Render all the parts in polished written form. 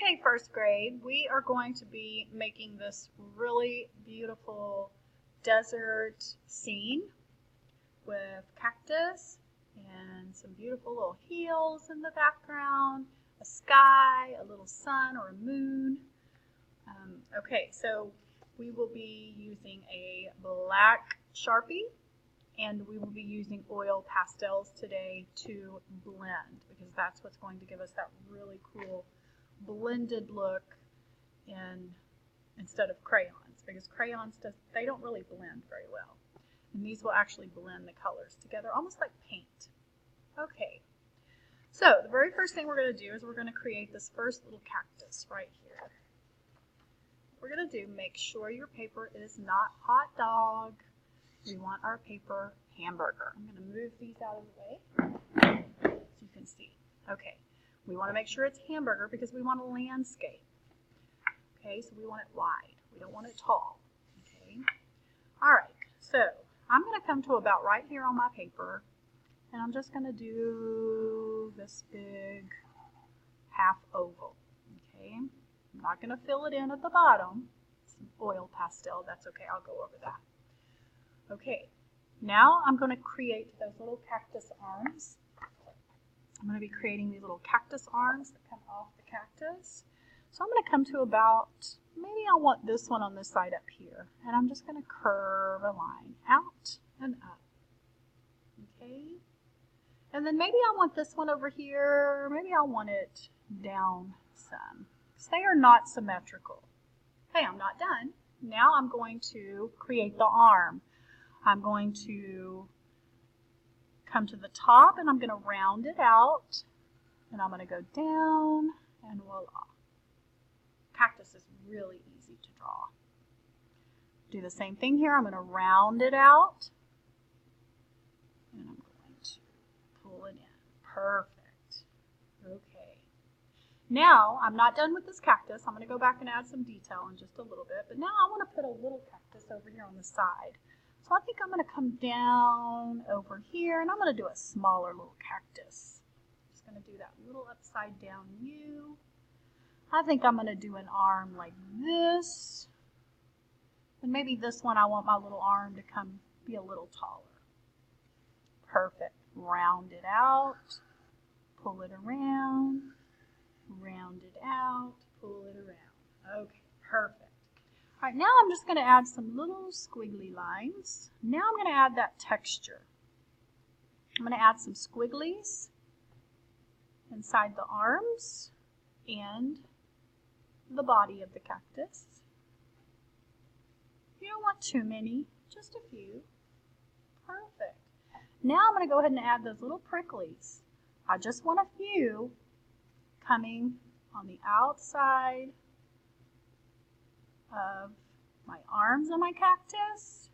Okay, first grade, we are going to be making this really beautiful desert scene with cactus and some beautiful little hills in the background, a sky, a little sun or a moon. Okay, so we will be using a black Sharpie and we will be using oil pastels today to blend because that's what's going to give us that really cool blended look instead of crayons, because crayons they don't really blend very well, and these will actually blend the colors together almost like paint. Okay, so the very first thing we're going to do is we're going to create this first little cactus right here. What we're going to do, make sure your paper is not hot dog. We want our paper hamburger. I'm going to move these out of the way so you can see. Okay. We want to make sure it's hamburger because we want a landscape. Okay, so we want it wide. We don't want it tall. Okay. All right, so I'm going to come to about right here on my paper, and I'm just going to do this big half oval. Okay, I'm not going to fill it in at the bottom. It's an oil pastel. That's okay. I'll go over that. Okay, now I'm going to create those little cactus arms. I'm going to be creating these little cactus arms that come off the cactus. So I'm going to come to about, maybe I want this one on this side up here. And I'm just going to curve a line out and up. Okay. And then maybe I want this one over here. Maybe I want it down some. Because they are not symmetrical. Okay, I'm not done. Now I'm going to create the arm. I'm going to come to the top and I'm going to round it out, and I'm going to go down, and voila. Cactus is really easy to draw. Do the same thing here. I'm going to round it out, and I'm going to pull it in. Perfect. Okay. Now I'm not done with this cactus. I'm going to go back and add some detail in just a little bit, but now I want to put a little cactus over here on the side. So I think I'm going to come down over here, and I'm going to do a smaller little cactus. I'm just going to do that little upside down U. I think I'm going to do an arm like this. And maybe this one I want my little arm to be a little taller. Perfect. Round it out. Pull it around. Round it out. Pull it around. Okay, perfect. All right, now I'm just going to add some little squiggly lines. Now I'm going to add that texture. I'm going to add some squigglies inside the arms and the body of the cactus. You don't want too many, just a few. Perfect. Now I'm going to go ahead and add those little pricklies. I just want a few coming on the outside of my arms of my cactus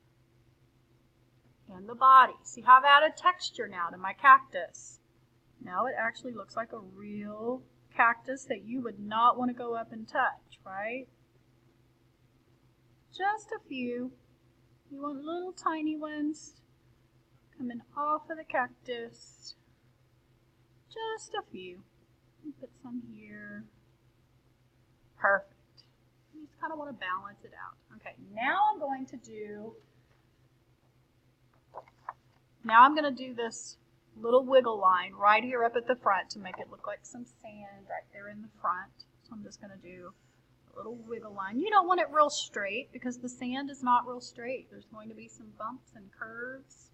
and the body. See how I've added texture now to my cactus. Now it actually looks like a real cactus that you would not want to go up and touch, right? Just a few. You want little tiny ones coming off of the cactus. Just a few. Put some here. Perfect. You just kind of want to balance it out. Okay, now I'm going to do this little wiggle line right here up at the front to make it look like some sand right there in the front. So I'm just going to do a little wiggle line. You don't want it real straight because the sand is not real straight. There's going to be some bumps and curves.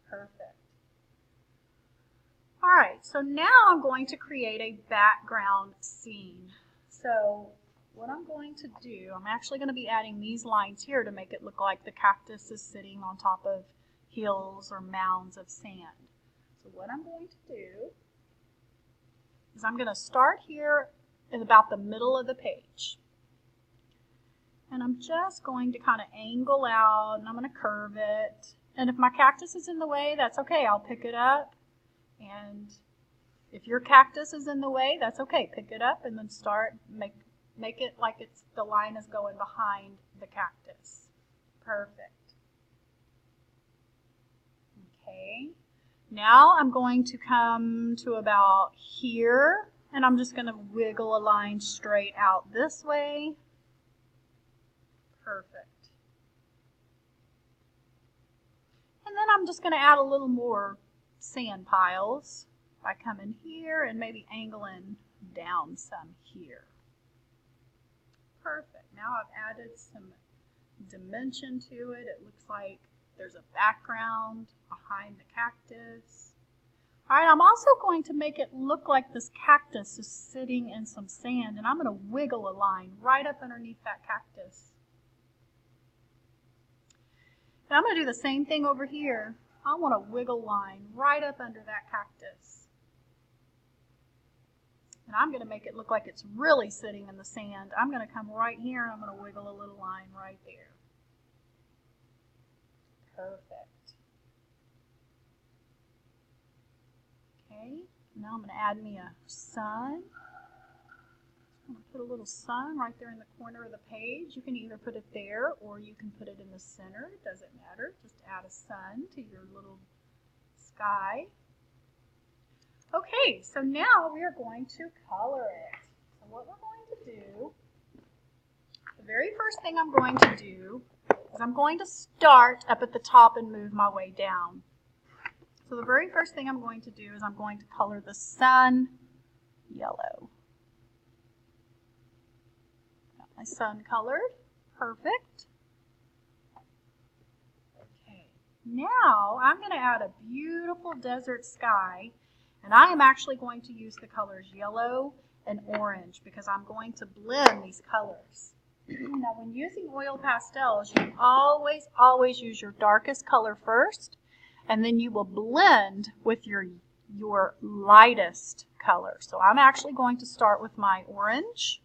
Perfect. All right, so now I'm going to create a background scene. So what I'm going to do, I'm actually going to be adding these lines here to make it look like the cactus is sitting on top of hills or mounds of sand. So what I'm going to do is I'm going to start here at about the middle of the page. And I'm just going to kind of angle out, and I'm going to curve it. And if my cactus is in the way, that's okay. I'll pick it up. And if your cactus is in the way, that's okay. Pick it up and then make it like the line is going behind the cactus. Perfect. Okay. Now I'm going to come to about here And I'm just going to wiggle a line straight out this way. Perfect. And then I'm just going to add a little more sand piles by coming here and maybe angling down some here. Perfect. Now I've added some dimension to it. It looks like there's a background behind the cactus. All right, I'm also going to make it look like this cactus is sitting in some sand, and I'm going to wiggle a line right up underneath that cactus. And I'm going to do the same thing over here. I want a wiggle line right up under that cactus. And I'm going to make it look like it's really sitting in the sand. I'm going to come right here and I'm going to wiggle a little line right there. Perfect. Okay, now I'm going to add me a sun. I'm going to put a little sun right there in the corner of the page. You can either put it there or you can put it in the center. It doesn't matter. Just add a sun to your little sky. Okay, so now we are going to color it. So what we're going to do, the very first thing I'm going to do is I'm going to start up at the top and move my way down. So the very first thing I'm going to do is I'm going to color the sun yellow. Got my sun colored. Perfect. Okay, now I'm going to add a beautiful desert sky. And I am actually going to use the colors yellow and orange because I'm going to blend these colors. Now when using oil pastels, you always use your darkest color first, and then you will blend with your lightest color. So I'm actually going to start with my orange.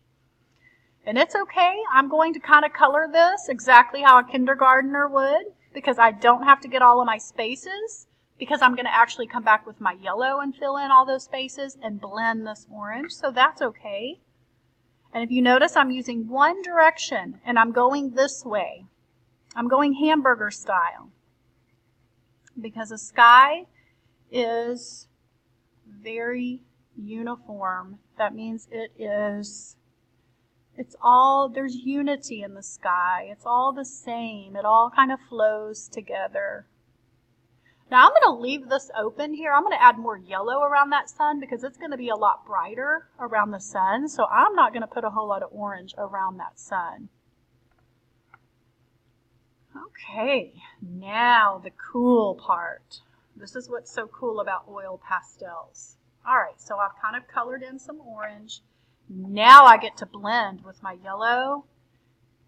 And it's okay, I'm going to kind of color this exactly how a kindergartner would because I don't have to get all of my spaces. Because I'm going to actually come back with my yellow and fill in all those spaces and blend this orange, so that's okay. And if you notice, I'm using one direction, and I'm going this way. I'm going hamburger style. Because the sky is very uniform. That means there's unity in the sky. It's all the same. It all kind of flows together. Now I'm going to leave this open here. I'm going to add more yellow around that sun because it's going to be a lot brighter around the sun. So I'm not going to put a whole lot of orange around that sun. Okay, now the cool part. This is what's so cool about oil pastels. All right, so I've kind of colored in some orange. Now I get to blend with my yellow.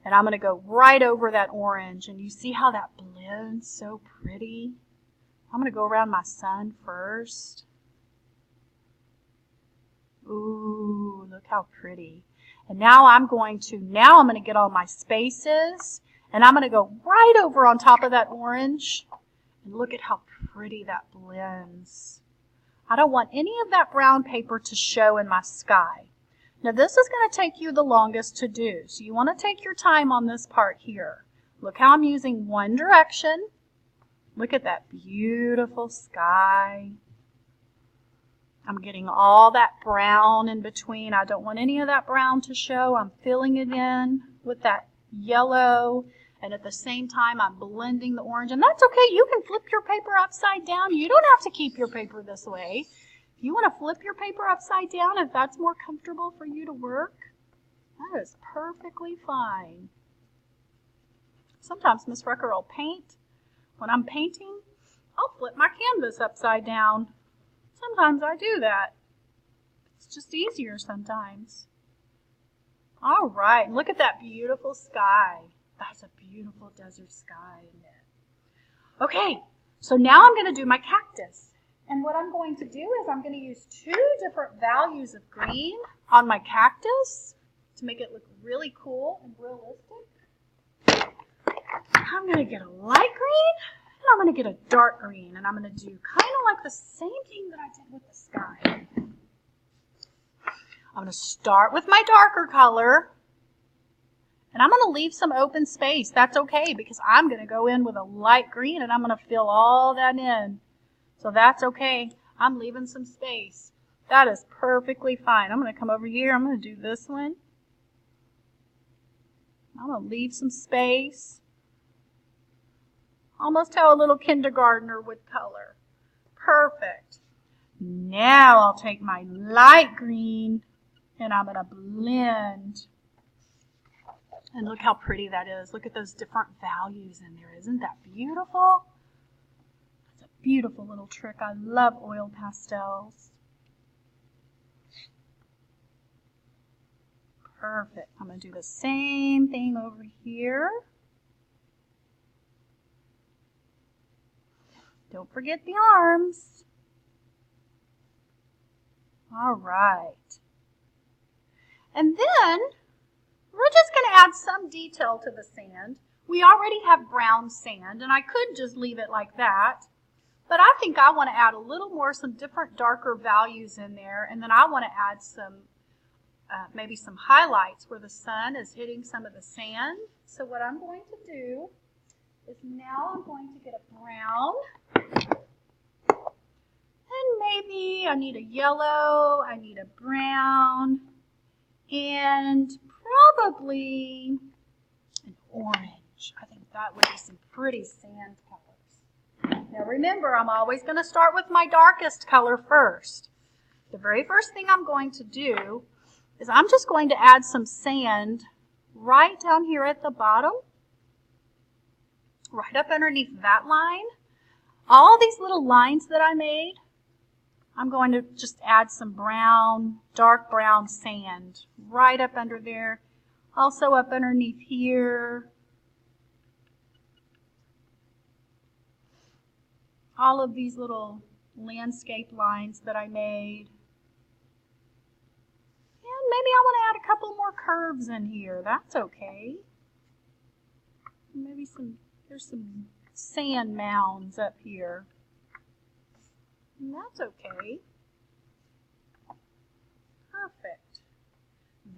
And I'm going to go right over that orange. And you see how that blends so pretty? I'm going to go around my sun first. Ooh, look how pretty. And now I'm going to get all my spaces. And I'm going to go right over on top of that orange. And look at how pretty that blends. I don't want any of that brown paper to show in my sky. Now this is going to take you the longest to do. So you want to take your time on this part here. Look how I'm using one direction. Look at that beautiful sky. I'm getting all that brown in between. I don't want any of that brown to show. I'm filling it in with that yellow. And at the same time, I'm blending the orange. And that's okay. You can flip your paper upside down. You don't have to keep your paper this way. If you want to flip your paper upside down, if that's more comfortable for you to work, that is perfectly fine. Sometimes Miss Rucker will paint. When I'm painting, I'll flip my canvas upside down. Sometimes I do that. It's just easier sometimes. All right, look at that beautiful sky. That's a beautiful desert sky, isn't it? Okay, so now I'm going to do my cactus. And what I'm going to do is I'm going to use 2 different values of green on my cactus to make it look really cool and realistic. I'm going to get a light green and I'm going to get a dark green. And I'm going to do kind of like the same thing that I did with the sky. I'm going to start with my darker color. And I'm going to leave some open space. That's okay because I'm going to go in with a light green and I'm going to fill all that in. So that's okay. I'm leaving some space. That is perfectly fine. I'm going to come over here. I'm going to do this one. I'm going to leave some space. Almost how a little kindergartner would color. Perfect. Now I'll take my light green and I'm going to blend. And look how pretty that is. Look at those different values in there. Isn't that beautiful? That's a beautiful little trick. I love oil pastels. Perfect. I'm going to do the same thing over here. Don't forget the arms. All right. And then we're just going to add some detail to the sand. We already have brown sand, and I could just leave it like that. But I think I want to add a little more, some different darker values in there. And then I want to add some maybe some highlights where the sun is hitting some of the sand. So what I'm going to do is now I'm going to get a brown. And maybe I need a yellow, I need a brown, and probably an orange. I think that would be some pretty sand colors. Now remember, I'm always going to start with my darkest color first. The very first thing I'm going to do is I'm just going to add some sand right down here at the bottom, right up underneath that line. All these little lines that I made, I'm going to just add some brown, dark brown sand right up under there. Also up underneath here. All of these little landscape lines that I made. And maybe I want to add a couple more curves in here. That's okay. Maybe there's some sand mounds up here. And that's okay. Perfect.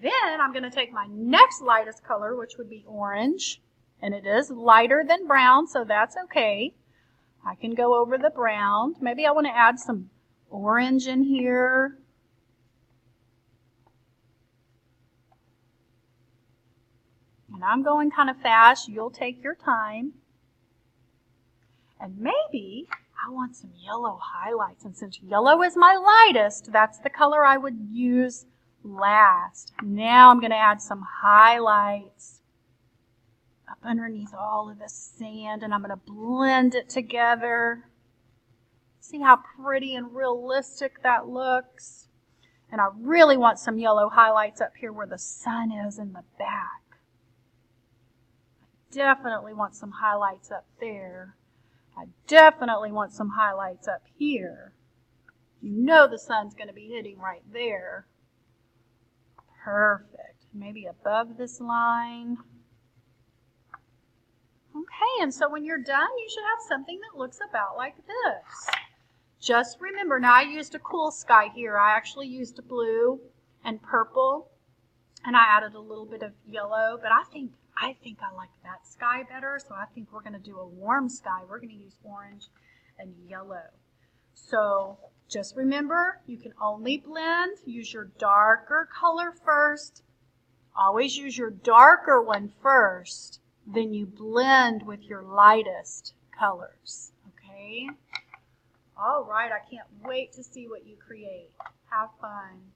Then I'm going to take my next lightest color, which would be orange. And it is lighter than brown, so that's okay. I can go over the brown. Maybe I want to add some orange in here. And I'm going kind of fast. You'll take your time. And maybe I want some yellow highlights. And since yellow is my lightest, that's the color I would use last. Now I'm going to add some highlights up underneath all of the sand. And I'm going to blend it together. See how pretty and realistic that looks? And I really want some yellow highlights up here where the sun is in the back. Definitely want some highlights up there. I definitely want some highlights up here. You know the sun's going to be hitting right there. Perfect. Maybe above this line. Okay, and so when you're done, you should have something that looks about like this. Just remember, now I used a cool sky here. I actually used blue and purple, and I added a little bit of yellow, but I think I like that sky better, so I think we're going to do a warm sky. We're going to use orange and yellow. So just remember, you can only blend. Use your darker color first. Always use your darker one first. Then you blend with your lightest colors. Okay? All right, I can't wait to see what you create. Have fun.